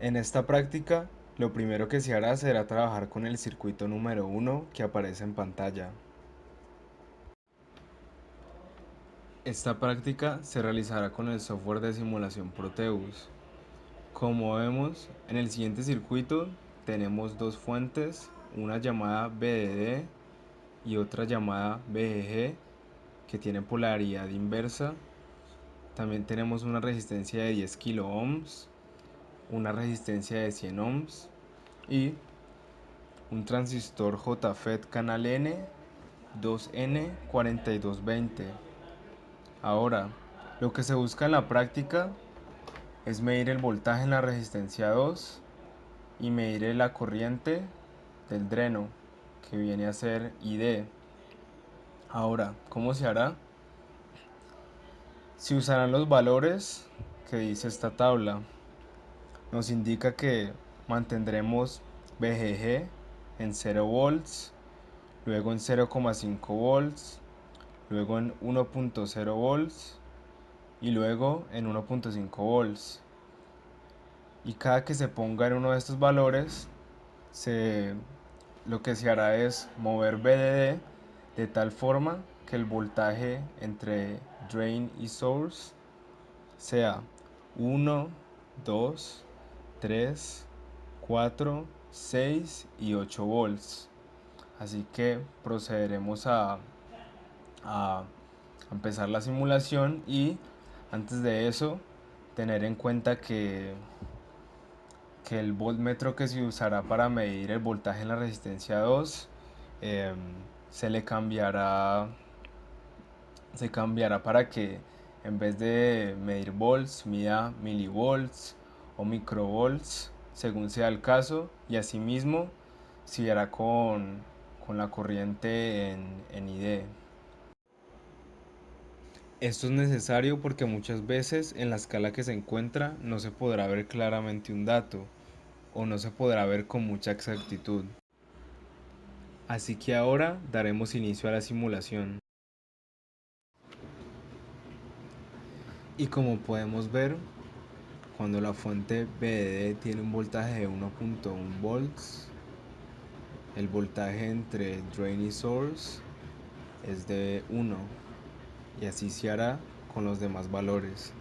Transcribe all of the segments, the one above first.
En esta práctica, lo primero que se hará será trabajar con el circuito número uno que aparece en pantalla. Esta práctica se realizará con el software de simulación Proteus. Como vemos, en el siguiente circuito tenemos dos fuentes, una llamada VDD y otra llamada VGG, que tienen polaridad inversa. También tenemos una resistencia de 10 kilo ohms, una resistencia de 100 ohms y un transistor JFET canal N 2N4220. Ahora, lo que se busca en la práctica es medir el voltaje en la resistencia 2 y medir la corriente del dreno, que viene a ser ID. Ahora, ¿cómo se hará? Se usarán los valores que dice esta tabla. Nos indica que mantendremos VGG en 0 volts, luego en 0,5 volts, luego en 1.0 volts y luego en 1.5 volts. Y cada que se ponga en uno de estos valores, se, lo que se hará es mover VDD de tal forma que el voltaje entre drain y source sea 1, 2, 3, 4, 6 y 8 volts. Así que procederemos a empezar la simulación y antes de eso tener en cuenta que el voltmetro que se usará para medir el voltaje en la resistencia 2 eh, se le cambiará para que en vez de medir volts mida milivolts o microvolts según sea el caso, y asimismo se hará con la corriente en ID. Esto es necesario porque muchas veces en la escala que se encuentra no se podrá ver claramente un dato o no se podrá ver con mucha exactitud. Así que ahora daremos inicio a la simulación. Y como podemos ver, cuando la fuente VDD tiene un voltaje de 1.1 volts, el voltaje entre drain y source es de 1, y así se hará con los demás valores.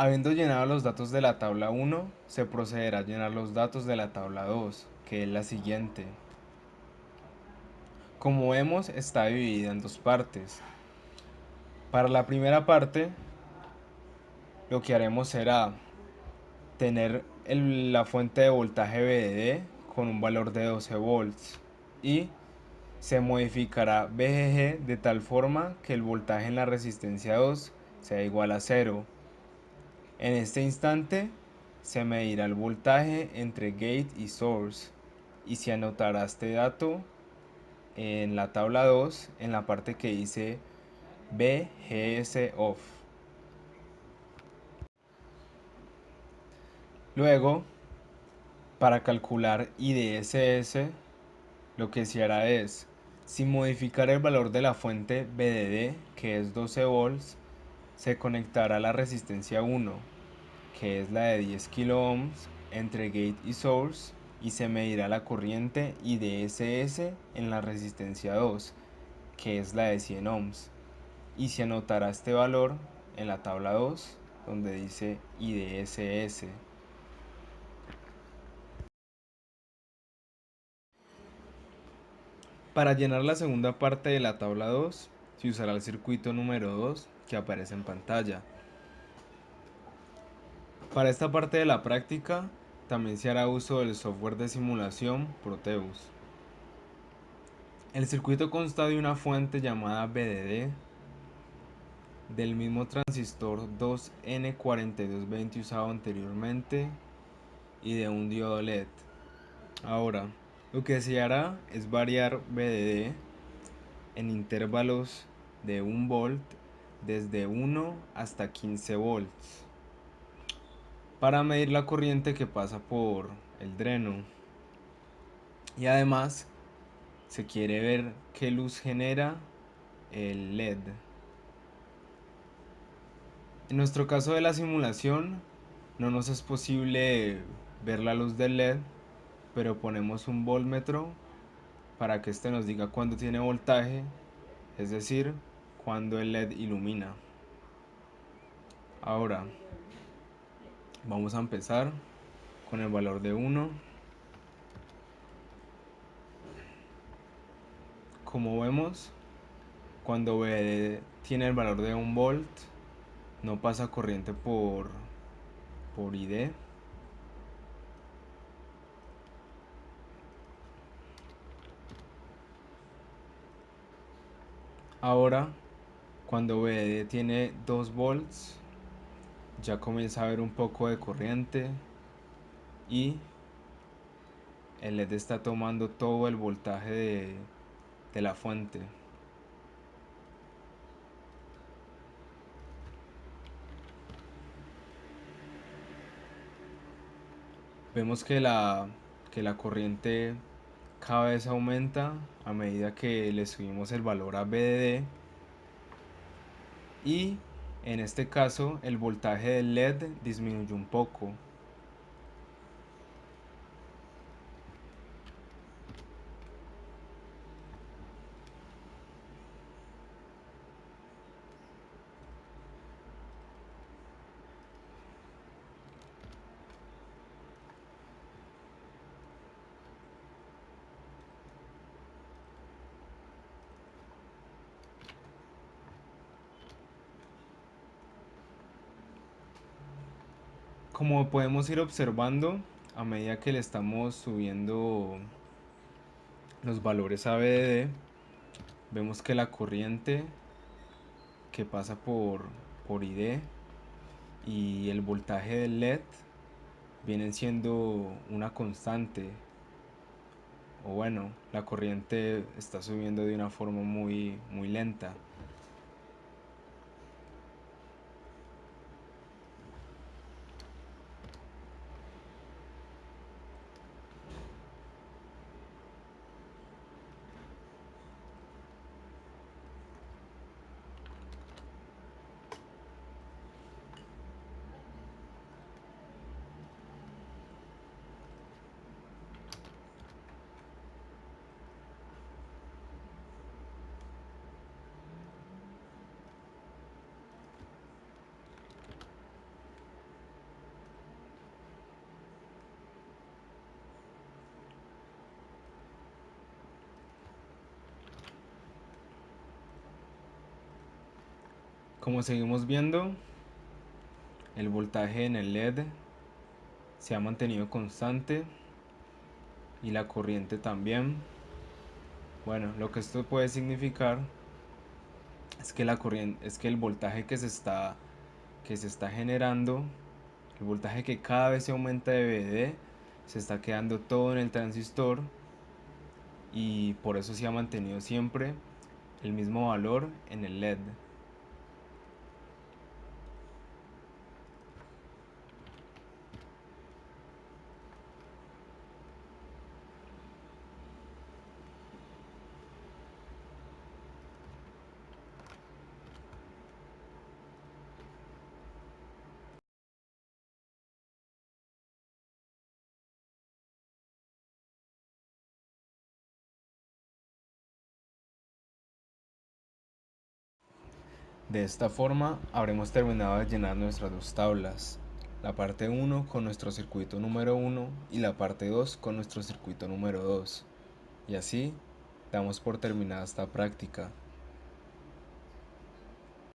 Habiendo llenado los datos de la tabla 1, se procederá a llenar los datos de la tabla 2, que es la siguiente. Como vemos, está dividida en dos partes. Para la primera parte, lo que haremos será tener la fuente de voltaje VDD con un valor de 12 volts y se modificará VGG de tal forma que el voltaje en la resistencia 2 sea igual a 0. En este instante se medirá el voltaje entre gate y source y se anotará este dato en la tabla 2 en la parte que dice VGS off. Luego, para calcular IDSS, lo que se hará es, sin modificar el valor de la fuente VDD, que es 12 volts, se conectará la resistencia 1, que es la de 10 kilo ohms, entre gate y source, y se medirá la corriente IDSS en la resistencia 2, que es la de 100 ohms, y se anotará este valor en la tabla 2, donde dice IDSS. Para llenar la segunda parte de la tabla 2, se usará el circuito número 2 que aparece en pantalla. Para esta parte de la práctica, también se hará uso del software de simulación Proteus. El circuito consta de una fuente llamada VDD, del mismo transistor 2N4220 usado anteriormente y de un diodo LED. Ahora, lo que se hará es variar VDD en intervalos de 1 volt desde 1 hasta 15 volts para medir la corriente que pasa por el dreno, y además se quiere ver qué luz genera el LED. En nuestro caso de la simulación no nos es posible ver la luz del LED, pero ponemos un voltmetro para que este nos diga cuándo tiene voltaje, es decir, cuando el LED ilumina. Ahora vamos a empezar con el valor de 1. Como vemos, cuando VD tiene el valor de 1 volt, no pasa corriente por ID. Ahora, cuando VD tiene 2 volts, ya comienza a haber un poco de corriente y el LED está tomando todo el voltaje de la fuente. Vemos que la corriente cada vez aumenta a medida que le subimos el valor a VDD, y en este caso el voltaje del LED disminuyó un poco. Como podemos ir observando, a medida que le estamos subiendo los valores a VDD, vemos que la corriente que pasa por ID y el voltaje del LED vienen siendo una constante, o bueno, la corriente está subiendo de una forma muy lenta. Como seguimos viendo, el voltaje en el LED se ha mantenido constante y la corriente también. Bueno, lo que esto puede significar es que la corriente, es que el voltaje que se está generando, el voltaje que cada vez se aumenta de VD, se está quedando todo en el transistor y por eso se ha mantenido siempre el mismo valor en el LED. De esta forma habremos terminado de llenar nuestras dos tablas, la parte 1 con nuestro circuito número 1 y la parte 2 con nuestro circuito número 2. Y así damos por terminada esta práctica.